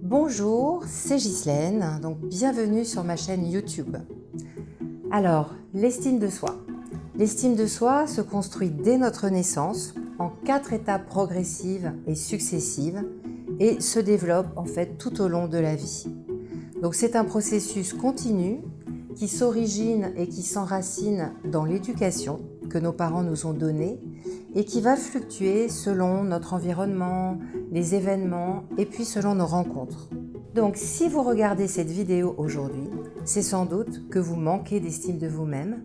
Bonjour, c'est Ghislaine, donc bienvenue sur ma chaîne YouTube. Alors, l'estime de soi. L'estime de soi se construit dès notre naissance en 4 étapes progressives et successives et se développe en fait tout au long de la vie. Donc c'est un processus continu qui s'origine et qui s'enracine dans l'éducation que nos parents nous ont donnée et qui va fluctuer selon notre environnement, les événements et puis selon nos rencontres. Donc si vous regardez cette vidéo aujourd'hui, c'est sans doute que vous manquez d'estime de vous-même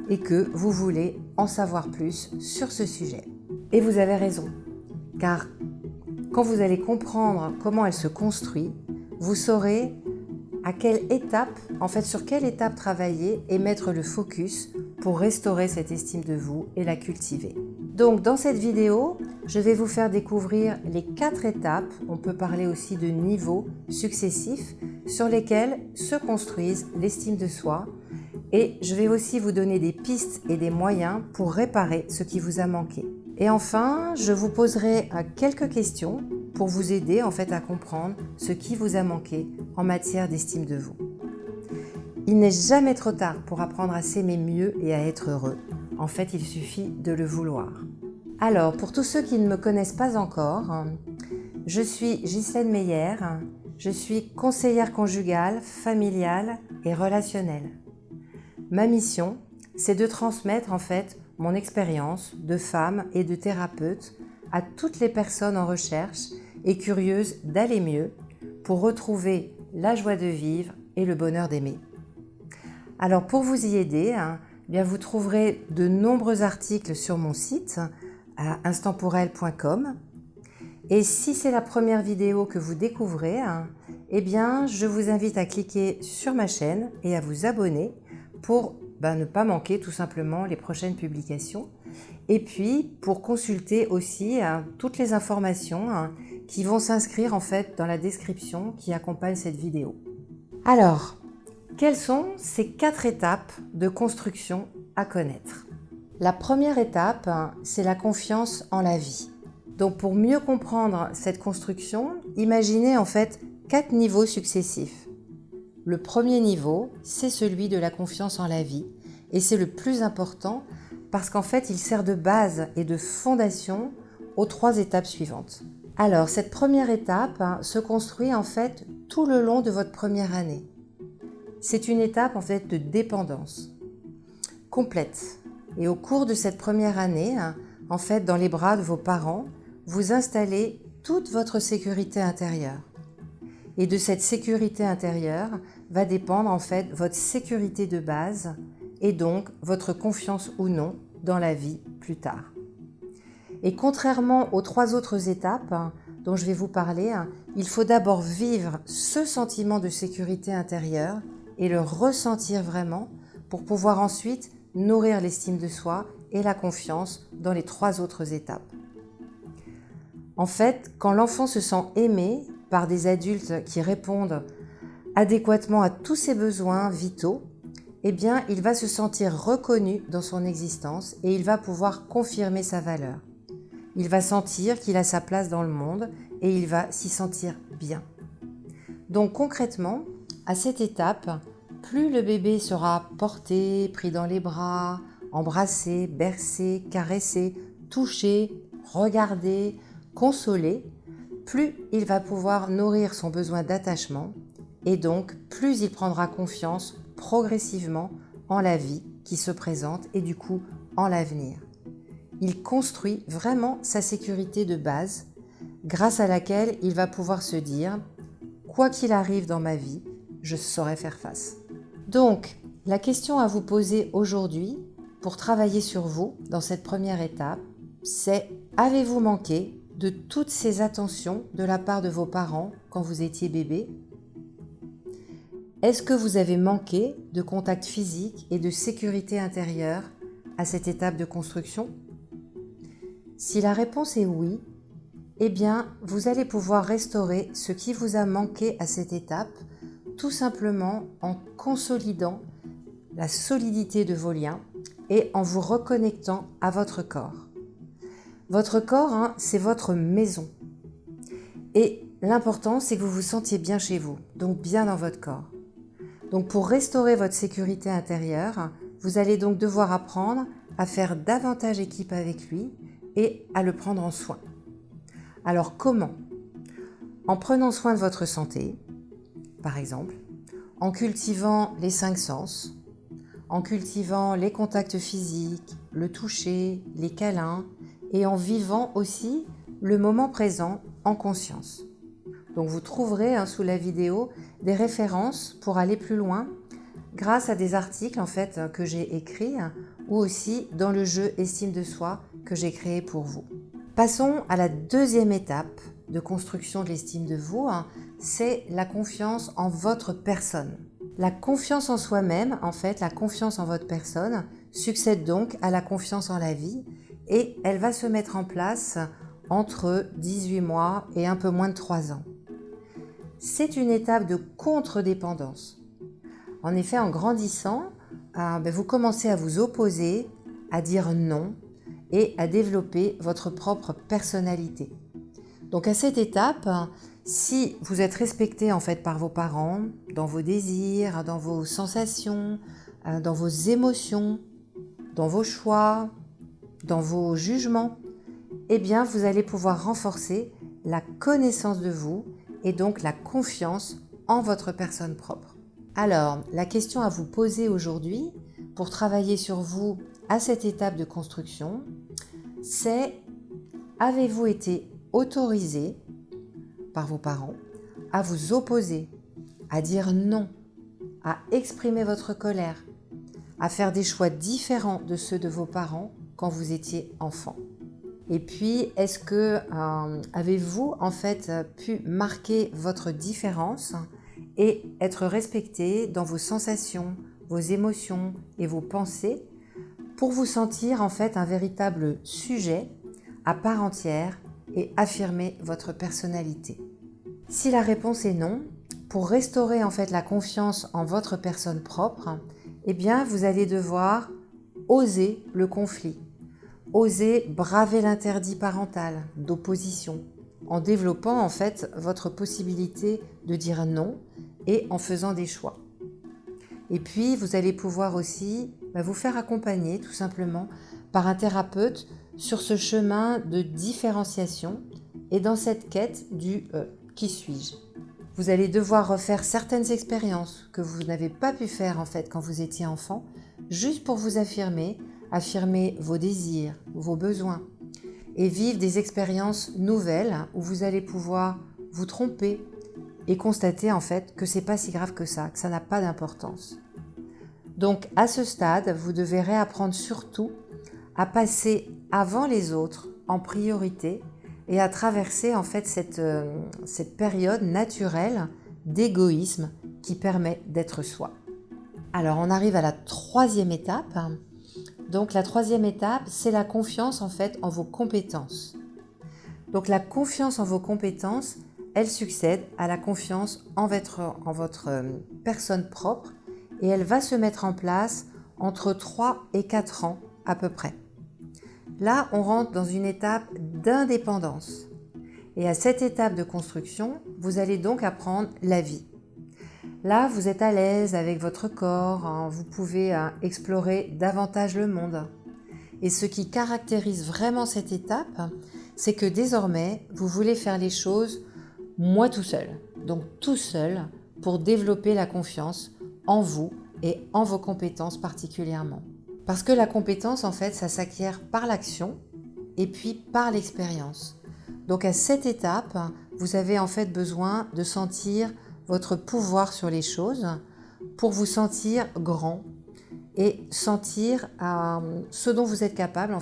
et que vous voulez en savoir plus sur ce sujet. Et vous avez raison, car quand vous allez comprendre comment elle se construit, vous saurez sur quelle étape travailler et mettre le focus pour restaurer cette estime de vous et la cultiver. Donc dans cette vidéo, je vais vous faire découvrir les 4 étapes, on peut parler aussi de niveaux successifs, sur lesquels se construisent l'estime de soi. Et je vais aussi vous donner des pistes et des moyens pour réparer ce qui vous a manqué. Et enfin, je vous poserai quelques questions pour vous aider à comprendre ce qui vous a manqué en matière d'estime de vous. Il n'est jamais trop tard pour apprendre à s'aimer mieux et à être heureux. En fait, il suffit de le vouloir. Alors, pour tous ceux qui ne me connaissent pas encore, je suis Ghislaine Meyer, je suis conseillère conjugale, familiale et relationnelle. Ma mission, c'est de transmettre mon expérience de femme et de thérapeute à toutes les personnes en recherche et curieuses d'aller mieux pour retrouver la joie de vivre et le bonheur d'aimer. Alors pour vous y aider, vous trouverez de nombreux articles sur mon site instantpourelle.com. Et si c'est la première vidéo que vous découvrez, je vous invite à cliquer sur ma chaîne et à vous abonner pour ne pas manquer tout simplement les prochaines publications. Et puis pour consulter aussi toutes les informations qui vont s'inscrire dans la description qui accompagne cette vidéo. Alors, quelles sont ces 4 étapes de construction à connaître? La première étape, c'est la confiance en la vie. Donc pour mieux comprendre cette construction, imaginez 4 niveaux successifs. Le premier niveau, c'est celui de la confiance en la vie et c'est le plus important parce il sert de base et de fondation aux 3 étapes suivantes. Alors cette première étape se construit tout le long de votre première année. C'est une étape de dépendance complète. Et au cours de cette première année, dans les bras de vos parents, vous installez toute votre sécurité intérieure. Et de cette sécurité intérieure va dépendre votre sécurité de base et donc votre confiance ou non dans la vie plus tard. Et contrairement aux 3 autres étapes dont je vais vous parler, il faut d'abord vivre ce sentiment de sécurité intérieure et le ressentir vraiment pour pouvoir ensuite nourrir l'estime de soi et la confiance dans les 3 autres étapes. Quand l'enfant se sent aimé par des adultes qui répondent adéquatement à tous ses besoins vitaux, il va se sentir reconnu dans son existence et il va pouvoir confirmer sa valeur. Il va sentir qu'il a sa place dans le monde et il va s'y sentir bien. Donc concrètement, à cette étape, plus le bébé sera porté, pris dans les bras, embrassé, bercé, caressé, touché, regardé, consolé, plus il va pouvoir nourrir son besoin d'attachement et donc plus il prendra confiance progressivement en la vie qui se présente et du coup en l'avenir. Il construit vraiment sa sécurité de base grâce à laquelle il va pouvoir se dire « Quoi qu'il arrive dans ma vie, je saurai faire face ». Donc, la question à vous poser aujourd'hui pour travailler sur vous dans cette première étape, c'est « Avez-vous manqué de toutes ces attentions de la part de vos parents quand vous étiez bébé ? Est-ce que vous avez manqué de contact physique et de sécurité intérieure à cette étape de construction ? Si la réponse est oui, vous allez pouvoir restaurer ce qui vous a manqué à cette étape, tout simplement en consolidant la solidité de vos liens et en vous reconnectant à votre corps. Votre corps, c'est votre maison. Et l'important, c'est que vous vous sentiez bien chez vous, donc bien dans votre corps. Donc pour restaurer votre sécurité intérieure, vous allez donc devoir apprendre à faire davantage équipe avec lui et à le prendre en soin. Alors comment? En prenant soin de votre santé, par exemple, en cultivant les 5 sens, en cultivant les contacts physiques, le toucher, les câlins et en vivant aussi le moment présent en conscience. Donc vous trouverez sous la vidéo des références pour aller plus loin grâce à des articles que j'ai écrits ou aussi dans le jeu Estime de soi que j'ai créé pour vous. Passons à la deuxième étape de construction de l'estime de vous, c'est la confiance en votre personne. La confiance en soi-même, la confiance en votre personne, succède donc à la confiance en la vie et elle va se mettre en place entre 18 mois et un peu moins de 3 ans. C'est une étape de contre-dépendance. En effet, en grandissant, vous commencez à vous opposer, à dire non et à développer votre propre personnalité. Donc à cette étape, si vous êtes respecté par vos parents, dans vos désirs, dans vos sensations, dans vos émotions, dans vos choix, dans vos jugements, eh bien vous allez pouvoir renforcer la connaissance de vous et donc la confiance en votre personne propre. Alors, la question à vous poser aujourd'hui pour travailler sur vous à cette étape de construction, c'est: avez-vous été autorisé par vos parents à vous opposer, à dire non, à exprimer votre colère, à faire des choix différents de ceux de vos parents quand vous étiez enfant? Et puis, est-ce que avez-vous pu marquer votre différence et être respecté dans vos sensations, vos émotions et vos pensées pour vous sentir un véritable sujet à part entière et affirmer votre personnalité? Si la réponse est non, pour restaurer la confiance en votre personne propre, eh bien vous allez devoir oser le conflit, oser braver l'interdit parental d'opposition, en développant votre possibilité de dire non et en faisant des choix. Et puis vous allez pouvoir aussi vous faire accompagner tout simplement par un thérapeute sur ce chemin de différenciation et dans cette quête du qui suis-je. Vous allez devoir refaire certaines expériences que vous n'avez pas pu faire quand vous étiez enfant, juste pour vous affirmer vos désirs, vos besoins, et vivre des expériences nouvelles où vous allez pouvoir vous tromper et constater que c'est pas si grave que ça n'a pas d'importance. Donc à ce stade, vous devez réapprendre surtout à passer avant les autres en priorité et à traverser cette période naturelle d'égoïsme qui permet d'être soi. Alors on arrive à la troisième étape. Donc la troisième étape, c'est la confiance en vos compétences. Donc la confiance en vos compétences, elle succède à la confiance en votre personne propre et elle va se mettre en place entre 3 et 4 ans à peu près. Là, on rentre dans une étape d'indépendance. Et à cette étape de construction, vous allez donc apprendre la vie. Là, vous êtes à l'aise avec votre corps, vous pouvez explorer davantage le monde. Et ce qui caractérise vraiment cette étape, c'est que désormais, vous voulez faire les choses moi tout seul. Donc tout seul pour développer la confiance en vous et en vos compétences particulièrement. Parce que la compétence, ça s'acquiert par l'action et puis par l'expérience. Donc à cette étape, vous avez besoin de sentir votre pouvoir sur les choses pour vous sentir grand et sentir ce dont vous êtes capable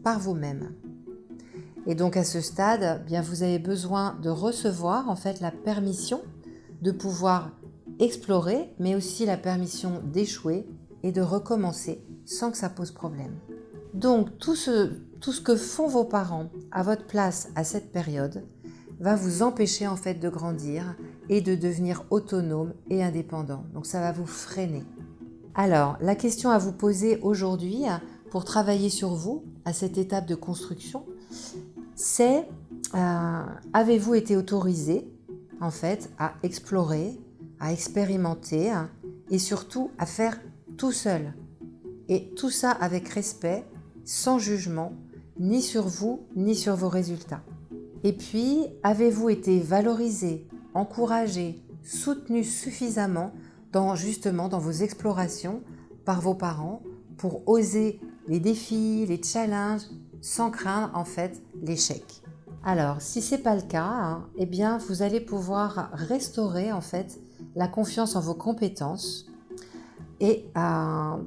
par vous-même. Et donc à ce stade, bien vous avez besoin de recevoir la permission de pouvoir explorer, mais aussi la permission d'échouer et de recommencer sans que ça pose problème. Donc tout ce que font vos parents à votre place à cette période va vous empêcher de grandir et de devenir autonome et indépendant. Donc ça va vous freiner. Alors la question à vous poser aujourd'hui pour travailler sur vous à cette étape de construction, c'est avez-vous été autorisé en fait à explorer, à expérimenter et surtout à faire tout seul. Et tout ça avec respect, sans jugement, ni sur vous, ni sur vos résultats. Et puis, avez-vous été valorisé, encouragé, soutenu suffisamment justement dans vos explorations par vos parents pour oser les défis, les challenges, sans craindre en fait l'échec? Alors, si ce n'est pas le cas, eh bien, vous allez pouvoir restaurer en fait la confiance en vos compétences et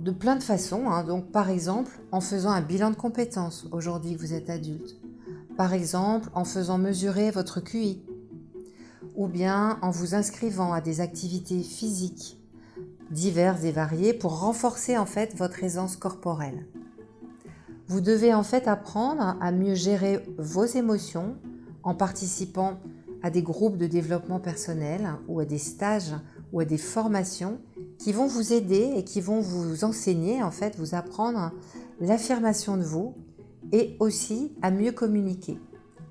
de plein de façons. Donc, par exemple, en faisant un bilan de compétences aujourd'hui que vous êtes adulte. Par exemple, en faisant mesurer votre QI. Ou bien en vous inscrivant à des activités physiques diverses et variées pour renforcer en fait votre aisance corporelle. Vous devez en fait apprendre à mieux gérer vos émotions en participant à des groupes de développement personnel ou à des stages ou à des formations qui vont vous aider et qui vont vous enseigner, en fait, vous apprendre l'affirmation de vous et aussi à mieux communiquer,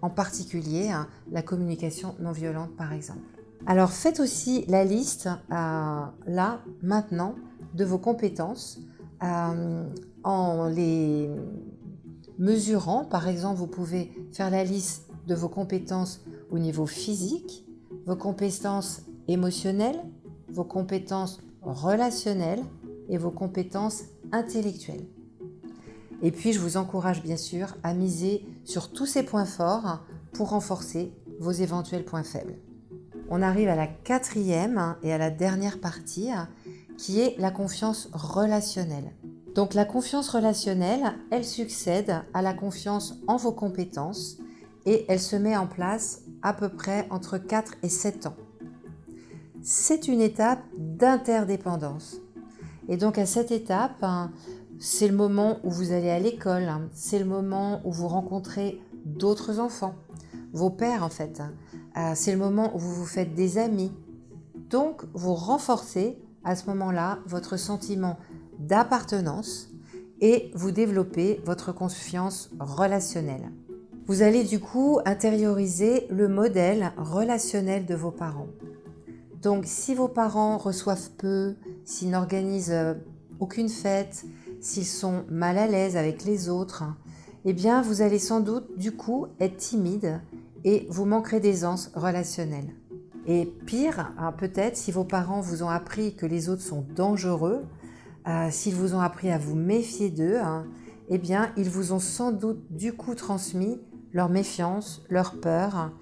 en particulier la communication non violente par exemple. Alors faites aussi la liste là, maintenant, de vos compétences en les mesurant. Par exemple, vous pouvez faire la liste de vos compétences au niveau physique, vos compétences émotionnelles, vos compétences relationnelles et vos compétences intellectuelles. Et puis, je vous encourage bien sûr à miser sur tous ces points forts pour renforcer vos éventuels points faibles. On arrive à la 4e et à la dernière partie qui est la confiance relationnelle. Donc la confiance relationnelle, elle succède à la confiance en vos compétences et elle se met en place à peu près entre 4 et 7 ans. C'est une étape d'interdépendance. Et donc à cette étape, c'est le moment où vous allez à l'école, c'est le moment où vous rencontrez d'autres enfants, vos pairs en fait. C'est le moment où vous vous faites des amis. Donc vous renforcez à ce moment-là votre sentiment d'appartenance et vous développez votre confiance relationnelle. Vous allez du coup intérioriser le modèle relationnel de vos parents. Donc si vos parents reçoivent peu, s'ils n'organisent aucune fête, s'ils sont mal à l'aise avec les autres, eh bien vous allez sans doute du coup être timide et vous manquerez d'aisance relationnelle. Et pire, peut-être si vos parents vous ont appris que les autres sont dangereux, s'ils vous ont appris à vous méfier d'eux, eh bien ils vous ont sans doute du coup transmis leur méfiance, leur peur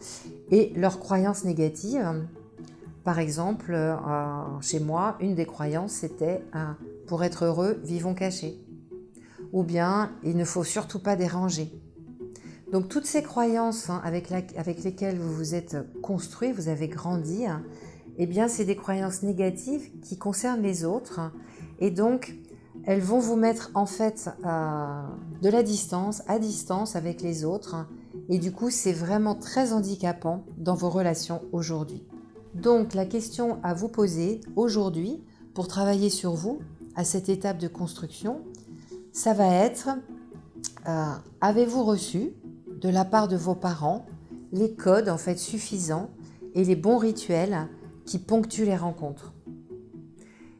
et leurs croyances négatives. Par exemple, chez moi, une des croyances c'était « pour être heureux, vivons cachés » ou bien « il ne faut surtout pas déranger ». Donc toutes ces croyances avec lesquelles vous vous êtes construit, vous avez grandi, eh bien c'est des croyances négatives qui concernent les autres et donc elles vont vous mettre en fait de la distance, à distance avec les autres et du coup c'est vraiment très handicapant dans vos relations aujourd'hui. Donc la question à vous poser aujourd'hui pour travailler sur vous à cette étape de construction, ça va être avez-vous reçu de la part de vos parents les codes en fait suffisants et les bons rituels qui ponctuent les rencontres?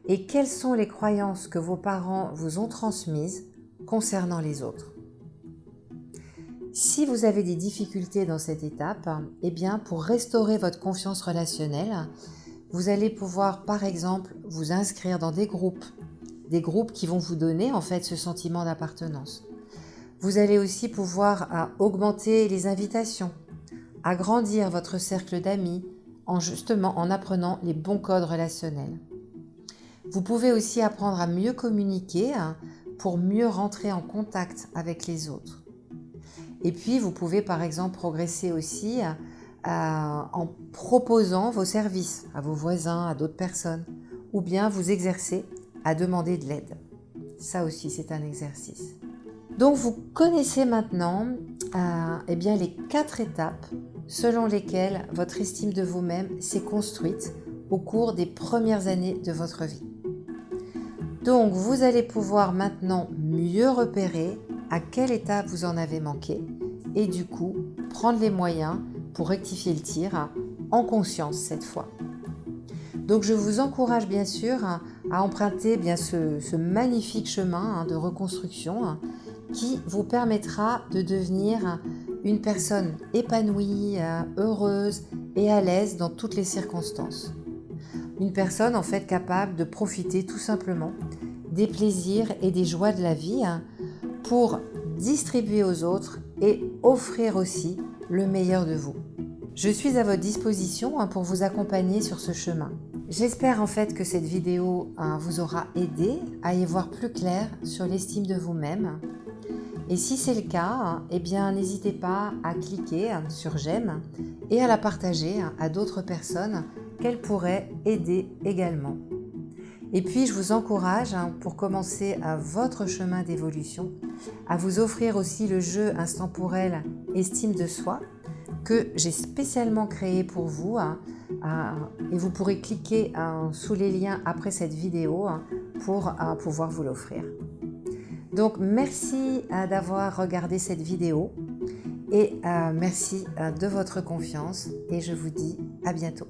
Et quelles sont les croyances que vos parents vous ont transmises concernant les autres? Si vous avez des difficultés dans cette étape, eh bien pour restaurer votre confiance relationnelle, vous allez pouvoir par exemple vous inscrire dans des groupes qui vont vous donner en fait ce sentiment d'appartenance. Vous allez aussi pouvoir augmenter les invitations, agrandir votre cercle d'amis en apprenant les bons codes relationnels. Vous pouvez aussi apprendre à mieux communiquer pour mieux rentrer en contact avec les autres. Et puis, vous pouvez par exemple progresser aussi en proposant vos services à vos voisins, à d'autres personnes, ou bien vous exercer à demander de l'aide. Ça aussi, c'est un exercice. Donc, vous connaissez maintenant eh bien, les 4 étapes selon lesquelles votre estime de vous-même s'est construite au cours des premières années de votre vie. Donc, vous allez pouvoir maintenant mieux repérer à quelle étape vous en avez manqué et du coup, prendre les moyens pour rectifier le tir en conscience cette fois. Donc je vous encourage bien sûr à emprunter ce magnifique chemin de reconstruction qui vous permettra de devenir une personne épanouie, heureuse et à l'aise dans toutes les circonstances. Une personne en fait capable de profiter tout simplement des plaisirs et des joies de la vie pour distribuer aux autres et offrir aussi le meilleur de vous. Je suis à votre disposition pour vous accompagner sur ce chemin. J'espère en fait que cette vidéo vous aura aidé à y voir plus clair sur l'estime de vous-même. Et si c'est le cas, eh bien n'hésitez pas à cliquer sur j'aime et à la partager à d'autres personnes qu'elle pourrait aider également. Et puis je vous encourage pour commencer votre chemin d'évolution à vous offrir aussi le jeu intemporel Estime de soi que j'ai spécialement créé pour vous et vous pourrez cliquer sous les liens après cette vidéo pour pouvoir vous l'offrir. Donc merci d'avoir regardé cette vidéo et merci de votre confiance et je vous dis à bientôt.